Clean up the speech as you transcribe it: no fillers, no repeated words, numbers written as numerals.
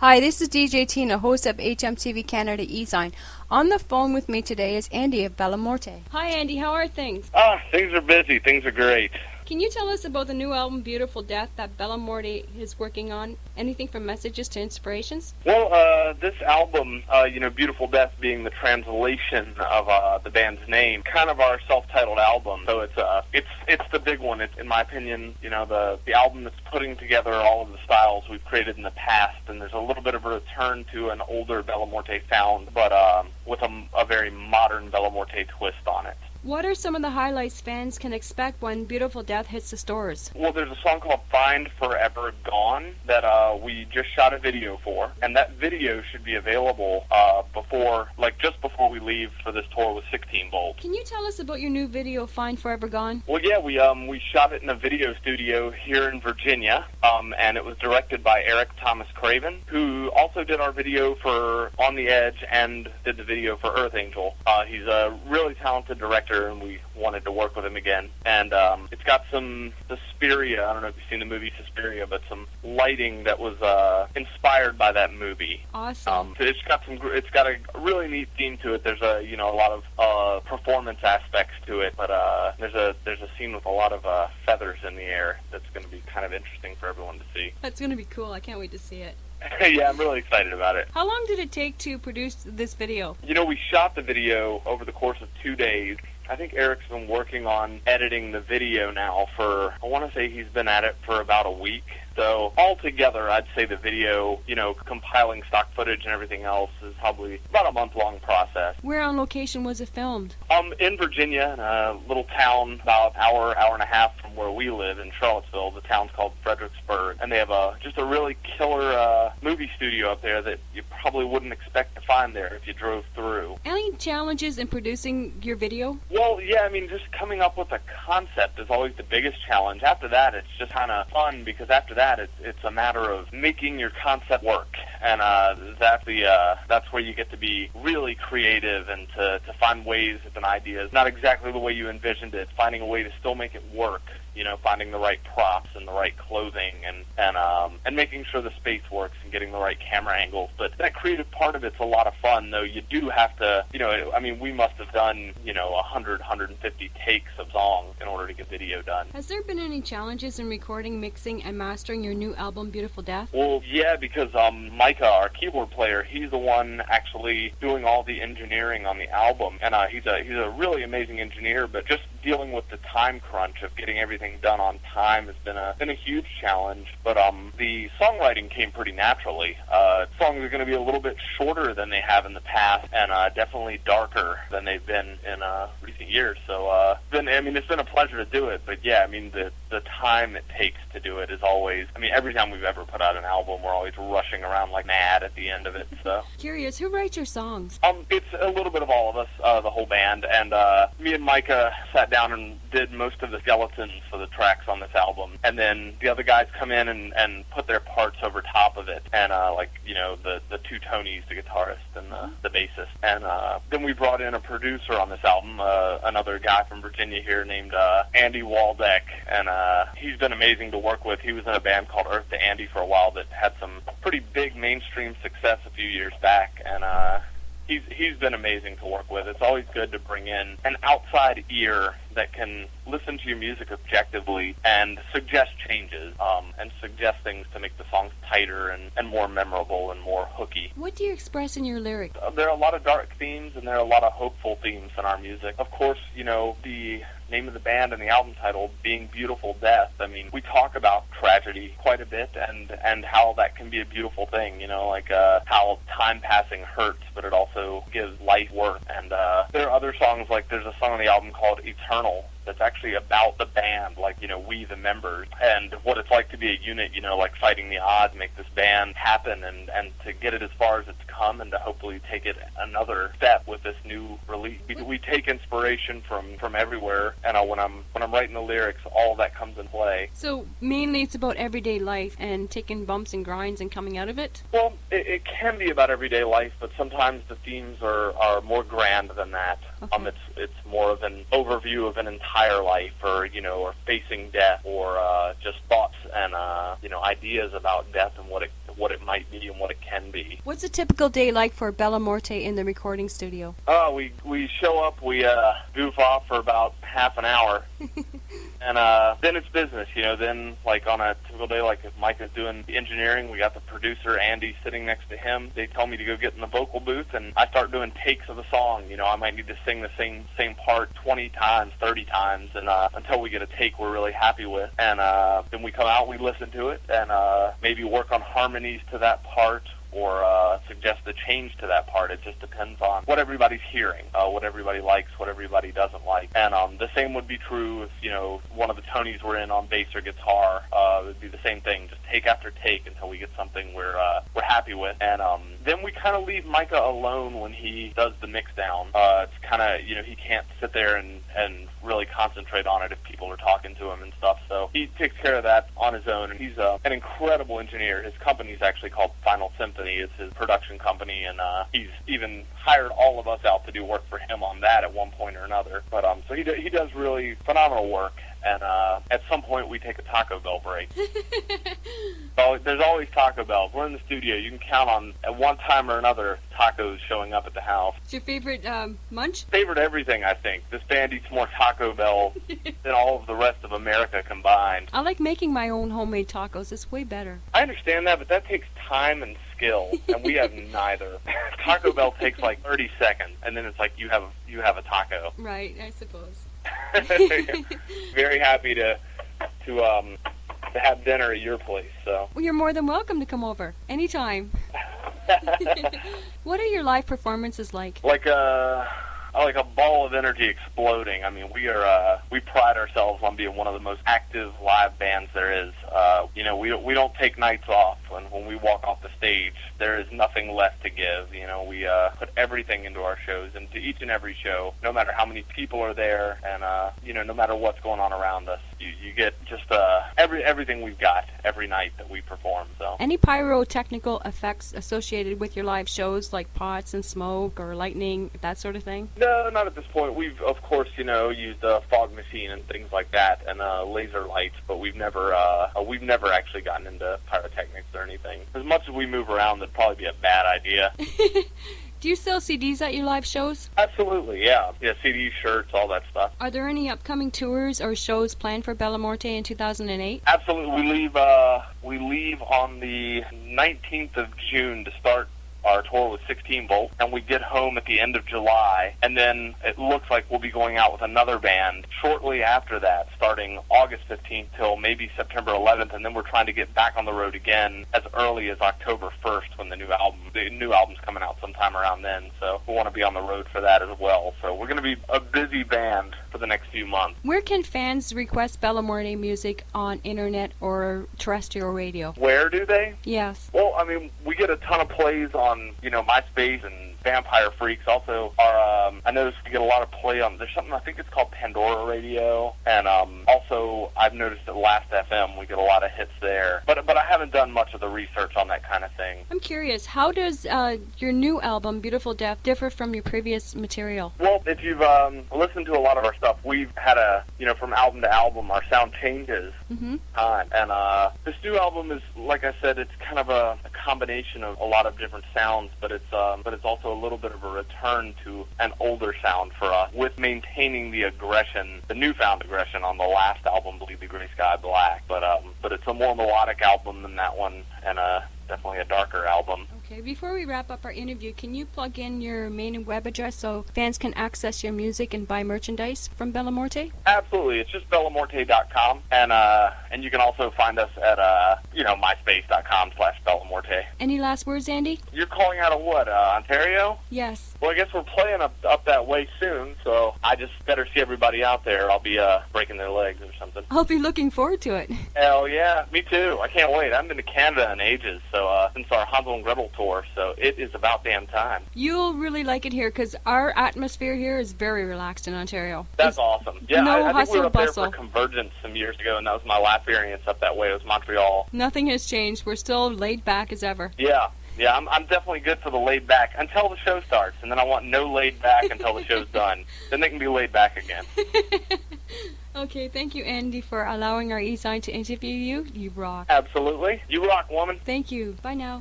Hi, this is DJ Tina, host of HMTV Canada eSign. On the phone with me today is Andy of Morte. Hi Andy, how are things? Things are busy. Things are great. Can you tell us about the new album Beautiful Death that Morte is working on? Anything from messages to inspirations? Well, this album, Beautiful Death being the translation of the band's name, kind of our self-titled album. So it's the big one. It's, in my opinion, the album that's putting together all of the styles we've created in the past, and there's a little bit of a return to an older Morte sound, but with a very modern Morte twist on it. What are some of the highlights fans can expect when Beautiful Death hits the stores? Well, there's a song called Find Forever Gone that we just shot a video for, and that video should be available just before we leave for this tour with 16 Volts. Can you tell us about your new video, Find Forever Gone? Well, yeah, we shot it in a video studio here in Virginia, and it was directed by Eric Thomas Craven, who also did our video for On the Edge and did the video for Earth Angel. He's a really talented director, and we wanted to work with him again. And it's got some Suspiria, I don't know if you've seen the movie Suspiria, but some lighting that was inspired by that movie. Awesome. So it's got a really neat theme to it. There's a lot of performance aspects to it, but there's a scene with a lot of feathers in the air that's going to be kind of interesting for everyone to see. That's going to be cool. I can't wait to see it. Yeah, I'm really excited about it. How long did it take to produce this video? We shot the video over the course of 2 days. I think Eric's been working on editing the video now for, I want to say he's been at it for about a week. So altogether, I'd say the video, compiling stock footage and everything else is probably about a month-long process. Where on location was it filmed? In Virginia, in a little town about hour and a half from where we live in Charlottesville. The town's called Fredericksburg, and they have just a really killer movie studio up there that you probably wouldn't expect to find there if you drove through. Any challenges in producing your video? Well, yeah, just coming up with a concept is always the biggest challenge. After that, it's just kind of fun, because after that, it's a matter of making your concept work, and that's where you get to be really creative and to find ways if an idea is not exactly the way you envisioned it, finding a way to still make it work. Finding the right props and the right clothing and making sure the space works and getting the right camera angles. But that creative part of it's a lot of fun, though. You do have to, we must have done, 100, 150 takes of songs in order to get video done. Has there been any challenges in recording, mixing, and mastering your new album, Beautiful Death? Well, yeah, because Micah, our keyboard player, he's the one actually doing all the engineering on the album, and he's a really amazing engineer, but just dealing with the time crunch of getting everything done on time has been a huge challenge. But the songwriting came pretty naturally. Songs are going to be a little bit shorter than they have in the past, and definitely darker than they've been in recent years. So it's been a pleasure to do it. But yeah, the time it takes to do it is always. Every time we've ever put out an album, we're always rushing around like mad at the end of it. So curious, who writes your songs? It's a little bit of all of us, the whole band, and me and Micah sat down and did most of the skeletons for the tracks on this album, and then the other guys come in and put their parts over top of it, and the two Tonys, the guitarist and the bassist, and then we brought in a producer on this album, another guy from Virginia here named Andy Waldeck, and he's been amazing to work with. He was in a band called Earth to Andy for a while that had some pretty big mainstream success a few years back, and he's been amazing to work with. It's always good to bring in an outside ear that can listen to your music objectively and suggest changes, and suggest things to make the songs tighter and more memorable and more hooky. What do you express in your lyrics? There are a lot of dark themes, and there are a lot of hopeful themes in our music. Of course, the name of the band and the album title being Beautiful Death, we talk about tragedy quite a bit, and how that can be a beautiful thing, how time passing hurts, but it also gives life worth. And there are other songs, like there's a song on the album called Eternal that's actually about the band, we the members, and what it's like to be a unit, fighting the odds, make this band happen, and to get it as far as it's come, and to hopefully take it another step with this new release. We take inspiration from everywhere, and when I'm writing the lyrics, all that comes in play. So mainly it's about everyday life and taking bumps and grinds and coming out of it? Well, it can be about everyday life, but sometimes the themes are more grand than that. Okay. It's more of an overview of an entire life, or facing death, or just thoughts and ideas about death and what what it might be and what it can be. What's a typical day like for Bella Morte in the recording studio? We show up, we goof off for about half an hour, and then it's business, Then, like, on a typical day, like if Mike is doing the engineering, we got the producer, Andy, sitting next to him. They tell me to go get in the vocal booth, and I start doing takes of the song. I might need to sing the same part 20 times, 30 times, and until we get a take we're really happy with. And then we come out, we listen to it, and maybe work on harmonies to that part, or suggest a change to that part. It just depends on what everybody's hearing, what everybody likes, what everybody doesn't like. And the same would be true if, one of the Tonys we're in on bass or guitar. It would be the same thing, just take after take until we get something we're happy with. And then we kind of leave Micah alone when he does the mix down. It's kind of, he can't sit there and really concentrate on it if people are talking to him and stuff. So he takes care of that on his own, and he's an incredible engineer. His company's actually called Final Symphony. It's his production company, and he's even hired all of us out to do work for him on that at one point or another. But so he does really phenomenal work. And at some point we take a Taco Bell break. So there's always Taco Bell. We're in the studio. You can count on, at one time or another, tacos showing up at the house. What's your favorite munch? Favorite everything, I think. This band eats more Taco Bell than all of the rest of America combined. I like making my own homemade tacos. It's way better. I understand that, but that takes time and skill, and we have neither. Taco Bell takes like 30 seconds, and then it's like you have a taco. Right, I suppose. Very happy to have dinner at your place. So. Well, you're more than welcome to come over anytime. What are your live performances like? Like a ball of energy exploding. I mean, we pride ourselves on being one of the most active live bands there is. We don't take nights off. When we walk off the stage, there is nothing left to give. We put everything into our shows, and to each and every show, no matter how many people are there, and no matter what's going on around us, you get just everything we've got every night that we perform. So. Any pyrotechnical effects associated with your live shows, like pots and smoke or lightning, that sort of thing? No, not at this point. We've, of course, used a fog machine and things like that, and laser lights, but we've never actually gotten into pyrotechnics or anything. As much as we move around, that'd probably be a bad idea. Do you sell CDs at your live shows? Absolutely, yeah. Yeah, CDs, shirts, all that stuff. Are there any upcoming tours or shows planned for Bella Morte in 2008? Absolutely. We leave on the 19th of June to start our tour with 16 Volt, and we get home at the end of July, and then it looks like we'll be going out with another band shortly after that, starting August 15th till maybe September 11th, and then we're trying to get back on the road again as early as October 1st when the new album's coming out sometime around then, so we want to be on the road for that as well. So we're going to be a busy band for the next few months. Where can fans request Bella Morte music on internet or terrestrial radio? Where do they? Yes. Well, I mean, we get a ton of plays on MySpace and Vampire Freaks. Also, I noticed we get a lot of play on. There's something I think it's called Pandora Radio, and also I've noticed at Last FM we get a lot of hits there. But I haven't done much of the research on that kind of thing. I'm curious, how does your new album, Beautiful Death, differ from your previous material? Well, if you've listened to a lot of our stuff, we've had from album to album, our sound changes. Mm-hmm. And this new album is, like I said, it's kind of a combination of a lot of different sounds, but it's also a little bit of a return to an older sound for us, with maintaining the aggression, the newfound aggression on the last album, Bleed the Gray Sky Black. But it's a more melodic album than that one, and definitely a darker album. Okay, before we wrap up our interview, can you plug in your main web address so fans can access your music and buy merchandise from Bella Morte? Absolutely. It's just bellamorte.com, and you can also find us at myspace.com/Bella Morte. Any last words, Andy? You're calling out of what, Ontario? Yes. Well, I guess we're playing up that way soon, so I just better see everybody out there. I'll be breaking their legs or something. I'll be looking forward to it. Hell yeah, me too. I can't wait. I haven't been to Canada in ages, so since our Hansel and Gretel tour, so it is about damn time. You'll really like it here, because our atmosphere here is very relaxed in Ontario. That's awesome. Yeah, no I think we were up bustle. there for Convergence some years ago, and that was my last experience up that way. It was Montreal. Nothing has changed. We're still laid back as ever. Yeah, I'm definitely good for the laid back until the show starts, and then I want no laid back until the show's done. Then they can be laid back again. Okay, thank you, Andy, for allowing our e-sign to interview you. You rock. Absolutely. You rock, woman. Thank you. Bye now.